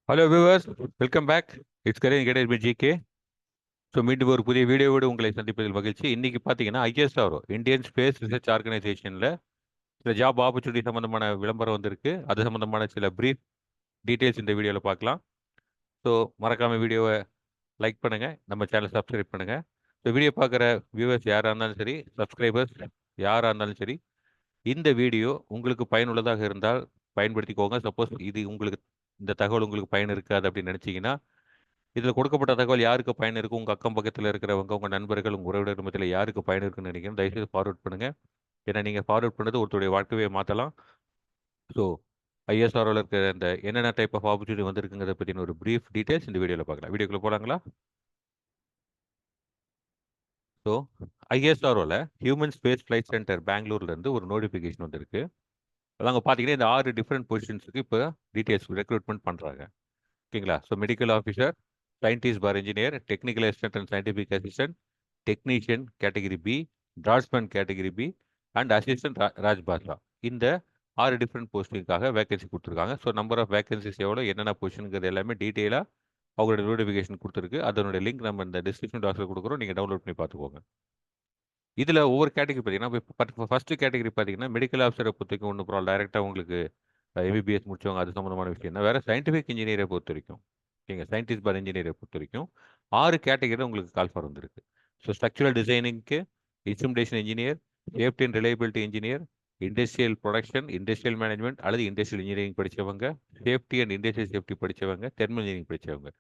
Hello viewers, welcome back. It's career guidance by GK. So மீண்டும் ஒரு புதிய வீடியோவோடு உங்களை சந்திப்பதில் மகிழ்ச்சி. இன்னைக்கு பார்த்தீங்கன்னா ஐஎஸ்ஆர்ஓ இந்தியன் ஸ்பேஸ் ரிசர்ச் ஆர்கனைசேஷனில் சில ஜாப் ஆப்பர்ச்சுனிட்டி சம்மந்தமான விளம்பரம் வந்திருக்கு. அது சம்மந்தமான சில பிரீஃப் டீட்டெயில்ஸ் இந்த வீடியோவில் பார்க்கலாம். ஸோ மறக்காமல் வீடியோவை லைக் பண்ணுங்கள், நம்ம சேனலை சப்ஸ்கிரைப் பண்ணுங்கள். ஸோ வீடியோ பார்க்குற வியூவர்ஸ் யாராக இருந்தாலும் சரி, சப்ஸ்கிரைபர்ஸ் யாராக இருந்தாலும் சரி, இந்த வீடியோ உங்களுக்கு பயனுள்ளதாக இருந்தால் பயன்படுத்திக்கோங்க. சப்போஸ் இது உங்களுக்கு இந்த தகவல் உங்களுக்கு பயன் இருக்காது அப்படின்னு நினச்சிங்கன்னா, இதில் கொடுக்கப்பட்ட தகவல் யாருக்கு பயன் இருக்கும், உங்கள் அக்கம் பக்கத்தில் இருக்கிறவங்க, உங்கள் நண்பர்கள், உங்கள் உறவினர் மத்தியில் யாருக்கு பயன் இருக்குன்னு நினைக்கிறேன், தயவுசெய்து ஃபார்வர்ட் பண்ணுங்கள். ஏன்னா நீங்கள் ஃபார்வர்ட் பண்ணது ஒருத்தருடைய வாழ்க்கையை மாற்றலாம். ஸோ ஐஎஸ்ஆர்ஓவில் இருக்கிற இந்த என்னென்ன டைப் ஆஃப் ஆப்பர்ச்சுனிட்டி வந்திருக்குங்கிறத பற்றின ஒரு பிரீஃப் டீட்டெயில்ஸ் இந்த வீடியோவில் பார்க்கலாம். வீடியோக்குள்ளே போகலாங்களா? ஸோ ஐஎஸ்ஆர்ஓவில் ஹியூமன் ஸ்பேஸ் ஃப்ளைட் சென்டர் பெங்களூர்லேருந்து ஒரு நோட்டிஃபிகேஷன் வந்திருக்கு. அதாங்க பார்த்தீங்கன்னா இந்த 6 டிஃப்ரெண்ட் பொசிஷன்ஸுக்கு இப்போ டீட்டெயில்ஸ் ரெக்ரூட்மெண்ட் பண்ணுறாங்க. ஓகேங்களா? So medical officer, scientist for engineer, technical assistant and scientific assistant, technician category B, draughtsman category B and assistant Rajbhasha. இந்த 6 டிஃப்ரெண்ட் போஸ்டிங்காக வேகன்சி கொடுத்துருக்காங்க. ஸோ நம்பர் ஆஃப் வேகன்சிஸ் எவ்வளோ, என்னென்ன பொசிஷனுங்கிறது எல்லாமே டீட்டெயிலாக அவங்களோட நோட்டிஃபிகேஷன் கொடுத்துருக்கு. அதனுடைய லிங்க் நம்ம இந்த டிஸ்கிரிப்ஷன் பாக்ஸில் கொடுக்குறோம், நீங்கள் டவுன்லோட் பண்ணி பார்த்துக்கோங்க. இதில் ஒவ்வொரு கேட்டகரி பார்த்தீங்கன்னா, இப்போ ஃபர்ஸ்ட் கேட்டகரி பார்த்தீங்கன்னா மெடிக்கல் ஆஃபீஸரை பொறுத்தவரைக்கும் ஒன்று அப்புறம் டேரெக்டாக உங்களுக்கு எம்பிபிஎஸ் முடிச்சவங்க அது சம்மந்தமான விஷயம் தான். வேறு சயின்டிஃபிக் இன்ஜினியரை பொறுத்த வரைக்கும், ஓகேங்க, சயின்டிஸ்ட் பார் இன்ஜினியரை பொறுத்த வரைக்கும் 6 கேட்டகரியில் உங்களுக்கு கால் ஃபார் வந்திருக்கு. ஸோ ஸ்ட்ரக்சரல் டிசைனிங்க்கு instrumentation engineer, safety and reliability engineer, industrial production, industrial management அல்லது இண்டஸ்ட்ரியல் இன்ஜினியரிங் படித்தவங்க, சேஃப்டி அண்ட் இண்டஸ்ட்ரியல் சேஃப்டி படித்தவங்க, தெர்மல் இன்ஜினியரிங் படித்தவங்க.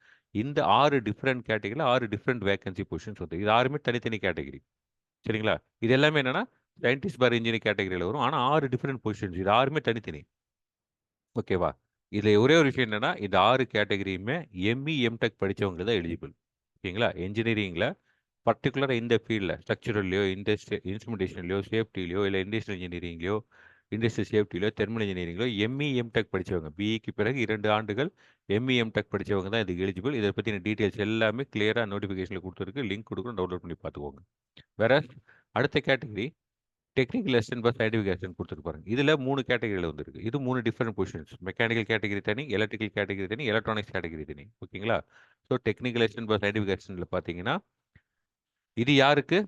இந்த 6 டிஃப்ரெண்ட் கேட்டகரியில் 6 டிஃப்ரெண்ட் வேகன்சி பொசிஷன்ஸ் வந்து இது 6மே தனித்தனி கேட்டகரி. சரிங்களா? இது எல்லாமே என்னன்னா சயின்டிஸ்ட் பார் இன்ஜினியரிங் கேட்டகரியில் வரும். ஆனால் 6 டிஃப்ரெண்ட் பொசிஷன்ஸ், இது 6மே தனித்தனி. ஓகேவா? இதில் ஒரே ஒரு விஷயம் என்னன்னா, இந்த 6 கேட்டகரியுமே எம்இ எம்டெக் படித்தவங்க தான் எலிஜிபிள். ஓகேங்களா? இன்ஜினியரிங்கில் பர்டிகுலராக இந்த ஃபீல்டில் ஸ்ட்ரக்சரல்லையோ, இன்ஸ்ட்ருமெண்டேஷன்லையோ, சேஃப்டிலையோ, இல்லை இண்டஸ்ட்ரியல் இன்ஜினியரிங்லையோ, இண்டஸ்ட்ரியல் சேஃப்டிலையோ, தெர்மல் இன்ஜினியரிங்லையோ எம்இ எம்டெக் படித்தவங்க, பிஇக்கு பிறகு 2 ஆண்டுகள் எம்இ எம்டெக் படித்தவங்க தான் இதுக்கு எலிஜிபிள். இதை பற்றின டீட்டெயில்ஸ் எல்லாமே கிளியராக நோட்டிஃபிகேஷனில் கொடுத்துருக்கு. லிங்க் கொடுக்குறோம், டவுன்லோட் பண்ணி பார்த்துக்கோங்க. வேற அடுத்த category technical assistant plus scientific assistant கொடுத்துருப்பாங்க. இதில் 3 கேட்டகரியில் வந்துருக்கு. இது 3 டிஃப்ரெண்ட் பொசிஷன்ஸ். மெக்கானிக்கல் கேட்டகரி தனி, எலக்ட்ரிக்கல் கேட்டகரி தனி, எலக்ட்ரானிக்ஸ் கேட்டகரி தனி. ஓகேங்களா? So technical assistant plus scientific அசிஸ்டன்ட்ல பார்த்தீங்கன்னா, இது யாருக்கு?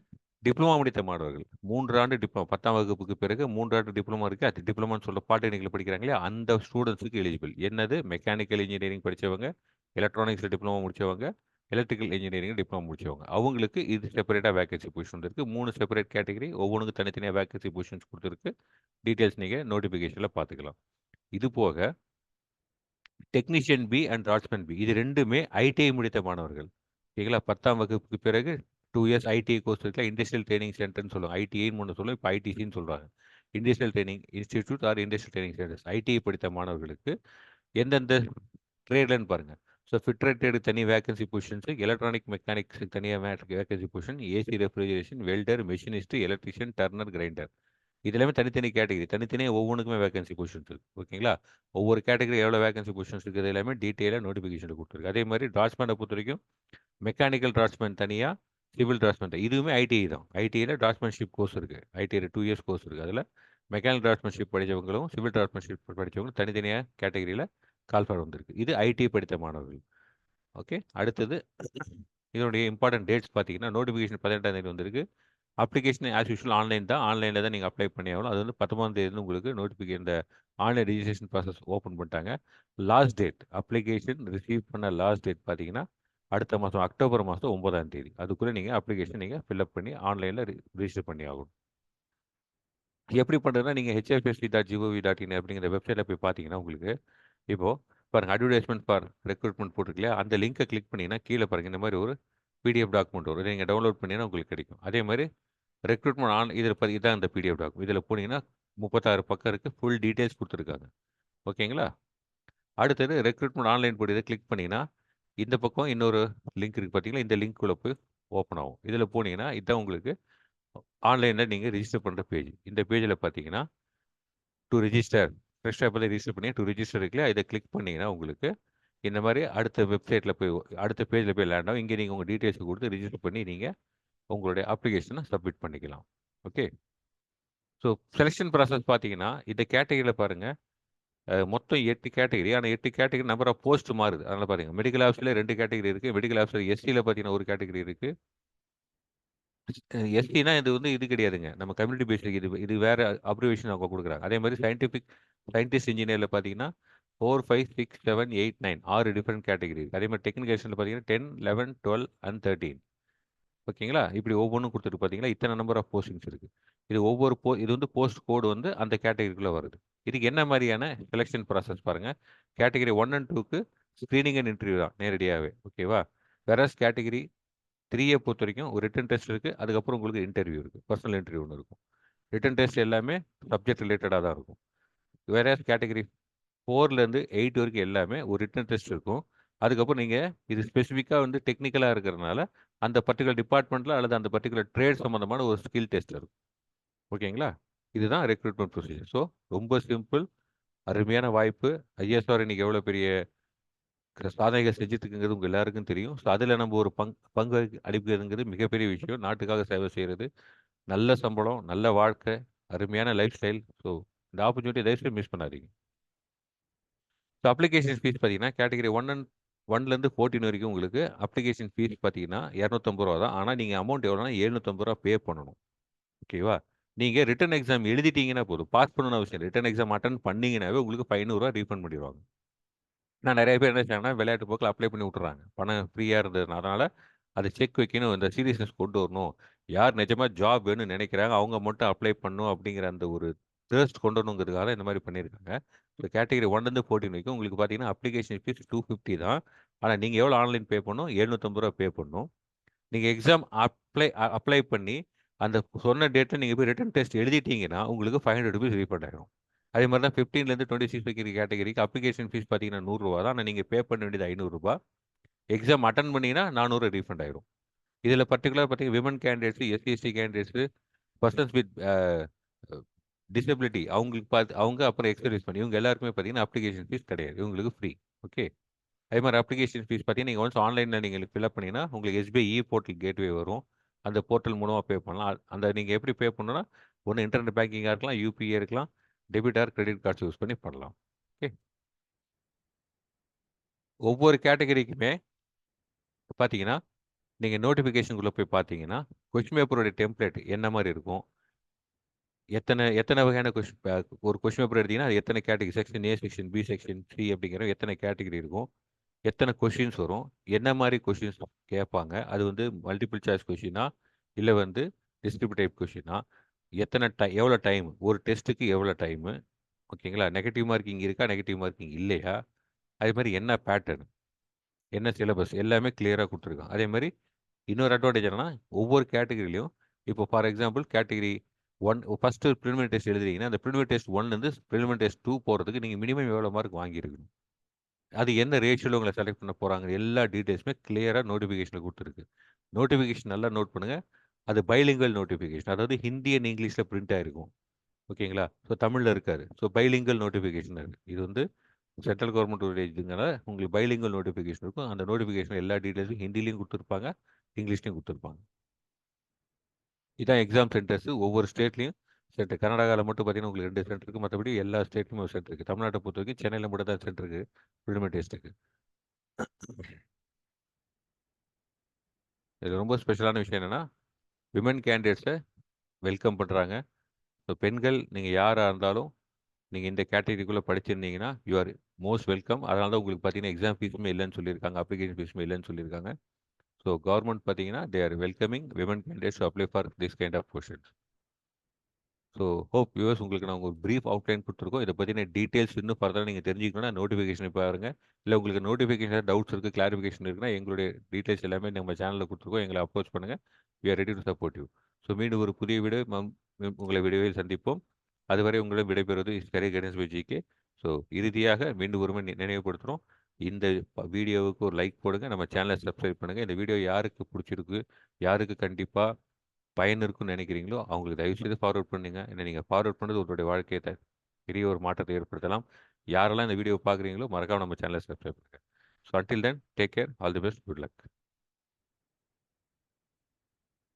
டிப்ளமா முடித்த மாணவர்கள். 3 ஆண்டு டிப்ளமா, 10ஆம் வகுப்புக்கு பிறகு 3 ஆண்டு டிப்ளமா இருக்குது. அது டிப்ளமான்னு சொல்ல பாலிடெக்னிக்கில் படிக்கிறாங்களே அந்த ஸ்டூடெண்ட்ஸுக்கு எலிஜிபிள். என்னது? மெக்கானிக்கல் இன்ஜினியரிங் படித்தவங்க, எலக்ட்ரானிக்ஸில் டிப்ளமா முடித்தவங்க, எலக்ட்ரிக்கல் இன்ஜினியரிங் டிப்ளமா முடிச்சவங்க. அவங்களுக்கு இது செப்பரேட்டாக வேகன்சி பொசிஷன் இருக்குது. 3 செப்பரேட் கேட்டகரி, ஒவ்வொன்றுக்கு தனித்தனியாக வேகன்சி பொசிஷன்ஸ் கொடுத்துருக்கு. டீட்டெயில்ஸ் நீங்கள் நோட்டிஃபிகேஷனில் பார்த்துக்கலாம். இது போக technician B and draughtsman B, இது ரெண்டுமே ஐடிஐ முடித்த மாணவர்கள். ஓகேங்களா? 10ஆம் வகுப்புக்கு பிறகு 2 இயர்ஸ் ஐடிஐ கோர்ஸ் இருக்குல்ல, இண்டஸ்ட்ரியல் ட்ரைனிங் சென்டர்னு சொல்லுவாங்க. ஐடிஐன்னு ஒன்று சொல்லுவோம், இப்போ ஐடிசின்னு சொல்கிறாங்க. Industrial training institute R industrial training centres. ITI படித்த மாணவர்களுக்கு எந்தெந்த ட்ரேட்லன்னு பாருங்கள். ஸோ ஃபிட்டர் ட்ரேடு தனி வேகன்சி பொசிஷன்ஸு, எலக்ட்ரானிக் மெக்கானிக்ஸ் தனியாக vacancy position, AC refrigeration, welder, machinist, electrician, turner, grinder. இது எல்லாமே தனித்தனி கேட்டகரி. தனித்தனியாக ஒவ்வொன்றுக்குமே வேகன்சி பொசிஷன்ஸ் இருக்குது. ஓகேங்களா? ஒவ்வொரு கேட்டகரி எவ்வளோ வேகன்சி பொசிஷன்ஸ் இருக்குது எல்லாமே டீட்டெயிலாக நோட்டிஃபிகேஷன் கொடுத்துருக்கு. அதே மாதிரி டிராட்ஸ்மேனை பொறுத்த வரைக்கும் மெக்கானிக்கல் டிராட்ஸ்மேன் தனியாக, சிவில் டிராட்ஸ்மேன் இதுவுமே ஐடிஐ தான். ஐடிஐயில் டிராட்ஸ்மேன்ஷிப் கோர்ஸ் இருக்குது. ஐடிஐயில் 2 இயர்ஸ் கோர்ஸ் இருக்குது. அதில் மெக்கானிக்கல் டிராட்ஸ்மேன்ஷிப் படித்தவங்களும் சிவில் டிராட்ஸ்மேன்ஷிப் படித்தவங்களும் தனித்தனியாக கேட்டகரியில் கால்ஃபார் வந்திருக்கு. இது ஐடிஐ படித்த மாணவர்கள். ஓகே, அடுத்தது இதனுடைய இம்பார்ட்டன்ட் டேட்ஸ் பார்த்தீங்கன்னா, நோட்டிஃபிகேஷன் 18ஆம் தேதி வந்திருக்கு. அப்ளிகேஷன் ஆஸ் யூஷுவல் ஆன்லைன் தான். ஆன்லைனில் தான் நீங்கள் அப்ளை பண்ணி ஆகணும். அது வந்து 19ஆம் தேதி உங்களுக்கு நோட்டிஃபிகேஷன் இந்த ஆன்லைன் ரிஜிஸ்ட்ரேஷன் ப்ராசஸ் ஓப்பன் பண்ணிட்டாங்க. லாஸ்ட் டேட் அப்ளிகேஷன் ரிசீவ் பண்ண லாஸ்ட் டேட் பார்த்தீங்கன்னா அடுத்த மாதம் அக்டோபர் மாதம் 9ஆம் தேதி. அதுக்குள்ளே நீங்கள் அப்ளிகேஷன் நீங்கள் ஃபில்அப் பண்ணி ஆன்லைனில் ரிஜிஸ்டர் பண்ணி ஆகணும். எப்படி பண்ணுறதுனா, நீங்கள் hfsc.gov.in அப்படிங்கிற வெப்சைட்டில் போய் பார்த்தீங்கன்னா உங்களுக்கு இப்போது பாருங்கள், அட்வர்டைஸ்மெண்ட் ஃபார் ரெக்ரூட்மெண்ட் போட்டிருக்கலையா, அந்த லிங்கை கிளிக் பண்ணிங்கன்னா கீழே பாருங்கள் இந்த மாதிரி ஒரு பிடிஎஃப் டாக்குமெண்ட் வரும். நீங்கள் டவுன்லோட் பண்ணிங்கன்னா உங்களுக்கு கிடைக்கும். அதே மாதிரி ரெக்ரூட்மெண்ட் இதில் இதான் இந்த பிடிஎஃப் டாக்குமெண்ட். இதில் போனீங்கன்னா 36 பக்கம் இருக்குது. ஃபுல் டீட்டெயில்ஸ் கொடுத்துருக்காங்க. ஓகேங்களா? அடுத்தது ரெக்ரூட்மெண்ட் ஆன்லைன் போய் இதை கிளிக் பண்ணிங்கன்னா இந்த பக்கம் இன்னொரு லிங்க் இருக்குது பார்த்தீங்களா, இந்த லிங்க்குள்ளே போய் ஓப்பன் ஆகும். இதில் போனீங்கன்னா இதுதான் உங்களுக்கு ஆன்லைனில் நீங்கள் ரிஜிஸ்டர் பண்ணுற பேஜ். இந்த பேஜில் பார்த்தீங்கன்னா டு ரிஜிஸ்டர், ஃப்ரெஷ்ஷாக இப்போ ரிஜிஸ்டர் பண்ணி டு ரிஜிஸ்டர் இருக்குல்லையா, இதை கிளிக் பண்ணிங்கன்னா உங்களுக்கு இந்த மாதிரி அடுத்த வெப்சைட்டில் போய் அடுத்த பேஜில் போய் லேண்ட் ஆகும். இங்கே நீங்கள் உங்கள் டீட்டெயில்ஸை கொடுத்து ரிஜிஸ்டர் பண்ணி நீங்கள் உங்களுடைய அப்ளிகேஷனை சப்மிட் பண்ணிக்கலாம். ஓகே, ஸோ செலெக்ஷன் ப்ராசஸ் பார்த்தீங்கன்னா இந்த கேட்டகரியில் பாருங்கள், மொத்தம் 8 கேட்டகரி. ஆனா 8 கேட்டகரி நம்பர் ஆஃப் போஸ்ட் மாறுது. அதனால பாருங்க. மெடிக்கல் ஆஃபீஸர்ல 2 கேட்டகரி இருக்கு. மெடிக்கல் ஆஃபீஸர் எஸ்சில பார்த்தீங்கன்னா, ஒரு கேட்டகரி இருக்கு. எஸ்சினா இது வந்து இது கிடையாதுங்க. நம்ம கம்யூனிட்டி பேஸ்டு இது இது வேற அப்ரிவேஷன் அவங்க குடுக்குறாங்க. அதே மாரி சயின்டிஸ்ட் இன்ஜினியர்ல பார்த்தீங்கன்னா, 4, 5, 6, 7, 8, 9 6 டிஃபரெண்ட் கேட்டகரி இருக்கு. அதே மாரி டெக்னிகேஷன்ல பார்த்தீங்கன்னா 10, 11, 12 அண்ட் 13. ஓகேங்களா? இப்படி ஒவ்வொன்னும் குடுத்துட்டு பார்த்தீங்களா, இத்தனை நம்பர் ஆஃப் போஸ்டிங்ஸ் இருக்கு. இது வந்து போஸ்ட் கோடு வந்து அந்த கேட்டகரிக்குள்ள வருது. இதுக்கு என்ன மாரியான செலக்ஷன் ப்ராசஸ் பாருங்க. கேட்டகரி 1 அண்ட் 2க்கு ஸ்கிரீனிங் அண்ட் இன்டர்வியூ தான் நேரடியாவே. ஓகேவா? வேறஸ் கேட்டகரி 3ய பொறுத்தவரைக்கும் ஒரு ரிட்டன் டெஸ்ட் இருக்கு. அதுக்கப்புறம் உங்களுக்கு இன்டர்வியூ இருக்கு. பர்சனல் இன்டர்வியூ ஒண்ணு இருக்கும். ரிட்டன் டெஸ்ட் எல்லாமே சப்ஜெக்ட் ரிலேட்டடா தான் இருக்கும். வேறஸ் கேட்டகரி 4லேருந்து 8 வரைக்கும் எல்லாமே ஒரு ரிட்டன் டெஸ்ட் இருக்கும். அதுக்கப்புறம் நீங்க இது ஸ்பெசிஃபிக்கா வந்து டெக்னிக்கலா இருக்கிறதுனால, அந்த பர்ட்டிகுலர் டிபார்ட்மெண்ட்ல அல்லது அந்த பர்ட்டிகுலர் ட்ரேட் சம்மந்தமான ஒரு ஸ்கில் டெஸ்ட் இருக்கும். ஓகேங்களா? இதுதான் ரெக்ரூட்மெண்ட் ப்ரொசீஜர். ஸோ ரொம்ப சிம்பிள். அருமையான வாய்ப்பு. ஐஎஸ்ஆர் இன்னைக்கு எவ்வளோ பெரிய சாதனைகள் செஞ்சுட்டு இருக்குங்கிறது உங்க எல்லாருக்கும் தெரியும். ஸோ அதில நம்ம ஒரு பங்கு அளிக்கிறதுங்கிறது மிகப்பெரிய விஷயம். நாட்டுக்காக சேவை செய்றது. நல்ல சம்பளம், நல்ல வாழ்க்கை, அருமையான லைஃப் ஸ்டைல். ஸோ இந்த ஆப்பர்ச்சுனிட்டிய தயவுசெய்து மிஸ் பண்ணாதீங்க. ஸோ அப்ளிகேஷன் ஃபீஸ் பார்த்தீங்கன்னா, கேட்டகரி 1லேருந்து 14 வரைக்கும் உங்களுக்கு அப்ளிகேஷன் ஃபீஸ் பார்த்தீங்கன்னா, ரூ. 250 தான். ஆனா நீங்க அமௌண்ட் எவ்வளோனா ரூ. 750 பே பண்ணணும். ஓகேவா? நீங்க ரிட்டன் எக்ஸாம் எழுதிட்டீங்கன்னா போதும். பாஸ் பண்ணணும்னு அவசியம் இல்ல. ரிட்டன் எக்ஸாம் அட்டெண்ட் பண்ணீங்கன்னாவே உங்களுக்கு ரூ. 500 ரீஃபண்ட் பண்ணிருவாங்க. நான் நெறைய பேர் என்ன செய்றாங்கன்னா, விளையாட்டு போக்குல அப்ளை பண்ணி விட்டுர்றாங்க. பணம் ஃப்ரீயா இருந்ததுனா. அதனால அத செக் வைக்கணும். இந்த சீரியஸ்னஸ் கொண்டு வரணும். யார் நிஜமா ஜாப் வேணும்னு நெனைக்கிறாங்க, அவங்க மட்டும் அப்ளை பண்ணணும் அப்படிங்கிற அந்த ஒரு திர்ஸ்ட் கொண்டு வரணுங்கிறதுக்காக தான் இந்த மாரி பண்ணியிருக்காங்க. ஸோ கேட்டகரி 1லேருந்து 14 வரைக்கும் உங்களுக்கு பார்த்தீங்கன்னா, அப்ளிகேஷன் ஃபீஸ் 250 தான். ஆனா நீங்க எவ்வளோ ஆன்லைன் பே பண்ணணும்? ரூ. 750 பே பண்ணணும். நீங்க எக்ஸாம் அப்ளை பண்ணி, அந்த சொன்ன டேட்ல நீங்க போய் ரிட்டன் டெஸ்ட் எழுதிட்டீங்கன்னா, உங்களுக்கு ரூ. 500 ரீஃபண்ட் ஆயிரும். அதே மாரி தான் 15லேருந்து 26 வைக்கிற கேட்டகரிக்கு அப்ளிகேஷன் ஃபீஸ் பார்த்தீங்கன்னா ரூ. 100 தான். ஆனா நீங்க பே பண்ண வேண்டியது ரூ. 500. எக்ஸாம் அட்டெண்ட் பண்ணீங்கன்னா ரூ. 400 ரீஃபண்ட் ஆயிரும். இதில பர்ட்டிகுலரா பார்த்தீங்கன்னா, women candidates, SC, ST candidates, persons with disability அவங்களுக்கு அவங்க அப்புறம் எக்ஸ் பண்ணி இவங்க எல்லாருக்குமே பார்த்தீங்கன்னா, அப்ளிகேஷன் ஃபீஸ் கிடையாது. இவங்களுக்கு ஃப்ரீ. ஓகே. அதே மாரி அப்ளிகேஷன் ஃபீஸ் பார்த்தீங்கன்னா, நீங்க ஒன்ஸ் ஆன்லைன்ல நீங்க ஃபில் பண்ணீங்கன்னா, உங்களுக்கு எஸ்பிஐ போர்ட்டல் கேட்வே வரும். அந்த போர்ட்டல் மூலமா பே பண்ணலாம். அந்த நீங்க எப்படி பே பண்ணணும்னா, ஒண்ணு இன்டர்நெட் பேங்கிங்கா இருக்கலாம், யுபிஐ இருக்கலாம், debit or credit cards use பண்ணி பண்ணலாம். ஓகே. ஒவ்வொரு கேட்டகரிக்குமே பார்த்தீங்கன்னா, நீங்க நோட்டிஃபிகேஷன்குள்ள போய் பார்த்தீங்கன்னா, கொஸ்டின் பேப்பரோட டெம்ப்ளேட் என்ன மாரி இருக்கும்? எத்தன எத்தன வகையான ஒரு கொஸ்டின் பேப்பர் எடுத்தீங்கன்னா, அது எத்தன category section A, section B, section C அப்படிங்கிற எத்தன கேட்டகரி இருக்கும்? எத்தனை கொஸ்டின்ஸ் வரும்? என்ன மாரி கொஸ்டின்ஸ் கேட்பாங்க? அது வந்து மல்டிபிள் சாய்ஸ் கொஸ்டினா? இல்ல வந்து டிஸ்கிரிப்டிவ் டைப் கொஸ்டினா? எவ்வளோ டைம்? ஒரு டெஸ்ட்டுக்கு எவ்வளோ டைமு? ஓகேங்களா? நெகட்டிவ் மார்க்கிங் இருக்கா? நெகட்டிவ் மார்க்கிங் இல்லையா? அதே மாரி என்ன பேட்டர்ன்? என்ன சிலபஸ்? எல்லாமே கிளியரா குடுத்துருக்கான். அதே மாரி இன்னொரு அட்வான்டேஜ் என்னன்னா, ஒவ்வொரு கேட்டகரிலயும் இப்போ for example category 1 first preliminary test எழுதுறீங்கன்னா, அந்த பிரிலிமினரி டெஸ்ட் 1லேருந்து பிரிலிமினரி டெஸ்ட் 2 போறதுக்கு நீங்க மினிமம் எவ்வளோ மார்க் வாங்கியிருக்கணும்? அது என்ன ரேஷியோல உங்கள செலக்ட் பண்ண போறாங்க. எல்லா டீட்டெயில்ஸுமே கிளியரா நோட்டிஃபிகேஷன்ல குடுத்துருக்கு. நோட்டிஃபிகேஷன் நல்லா நோட் பண்ணுங்க. அது பைலிங்குவல் நோட்டிஃபிகேஷன். அதாவது ஹிந்தி அண்ட் இங்கிலீஷ்ல பிரிண்ட் ஆயிருக்கும். ஓகேங்களா? ஸோ தமிழ்ல இருக்காது. ஸோ பைலிங்குவல் நோட்டிஃபிகேஷன் இருக்கு. இது வந்து சென்ட்ரல் கவர்மெண்ட் உடைய இதுனால உங்களுக்கு பைலிங்குவல் நோட்டிஃபிகேஷன் இருக்கும். அந்த நோட்டிஃபிகேஷன்ல எல்லா டீட்டெயில்ஸும் ஹிந்திலயும் குடுத்துருப்பாங்க, இங்கிலீஷ்லயும் குடுத்துருப்பாங்க. இதான் எக்ஸாம் சென்டர்ஸ் ஒவ்வொரு ஸ்டேட்லயும் சென்டர். கர்நாடகால மட்டும் பார்த்தீங்கன்னா, உங்களுக்கு 2 சென்டர் இருக்கு. மத்தபடி எல்லா ஸ்டேட்லயும் ஒரு சென்டர் இருக்கு. தமிழ்நாட்ட பொறுத்தவரைக்கும் சென்னையில மட்டும் தான் சென்டர் இருக்கு. பிரிலிமினரி டெஸ்ட்க்கு. இதுல ரொம்ப ஸ்பெஷலான விஷயம் என்னன்னா, விமன் கேண்டிடேட்ஸ வெல்கம் பண்றாங்க. ஸோ பெண்கள் நீங்க யாரா இருந்தாலும், நீங்க இந்த கேட்டகரிக்குள்ள படிச்சிருந்தீங்கன்னா, யூ ஆர் மோஸ்ட் வெல்கம். அதனால தான் உங்களுக்கு பார்த்தீங்கன்னா, எக்ஸாம் ஃபீஸுமே இல்லன்னு சொல்லியிருக்காங்க. அப்ளிகேஷன் ஃபீஸுமே இல்லன்னு சொல்லியிருக்காங்க. ஸோ கவர்ன்மெண்ட் பார்த்தீங்கன்னா, they are welcoming women candidates to apply for this kind of positions. So hope viewers உங்களுக்கு நாங்க ஒரு பிரீஃப் அவுட்லைன் குடுத்துருக்கோம். இத பத்தின டீட்டெயில்ஸ் இன்னும் ஃபர்தரா நீங்க தெரிஞ்சுக்கணும்னா நோட்டிஃபிகேஷன பாருங்க. இல்ல உங்களுக்கு நோட்டிஃபிகேஷன் டவுட்ஸ் இருக்கு, கிளாரிஃபிகேஷன் இருக்குன்னா, எங்களுடைய டீட்டெயில்ஸ் எல்லாமே நம்ம சேனல்ல குடுத்துருக்கோம். எங்கள அப்ரோச் பண்ணுங்க. We are ready to support you. So மீண்டும் ஒரு புதிய வீடியோ உங்களை விரைவில் சந்திப்போம். அதுவரை உங்களிடம் விடைபெறுவது is career guidance by GK. So இறுதியாக மீண்டும் ஒருமுறை நினைவுபடுத்துறோம். இந்த வீடியோவுக்கு ஒரு லைக் போடுங்க. நம்ம சேனல சப்ஸ்கிரைப் பண்ணுங்க. இந்த வீடியோ யாருக்கு புடிச்சிருக்கு, யாருக்கு கண்டிப்பா பயன் இருக்குன்னு நினைக்கிறீங்களோ, அவங்களுக்கு தயவுசெய்து ஃபார்வர்ட் பண்ணுங்க. ஏன்னா நீங்க ஃபார்வர்ட் பண்ணது உங்களுடைய வாழ்க்கையில பெரிய ஒரு மாற்றத்தை ஏற்படுத்தலாம். யாரெல்லாம் இந்த வீடியோ பார்க்குறீங்களோ, மறக்காம நம்ம சேனலை சப்ஸ்கிரைப் பண்ணுங்க. So until then take care. All the best. Good luck.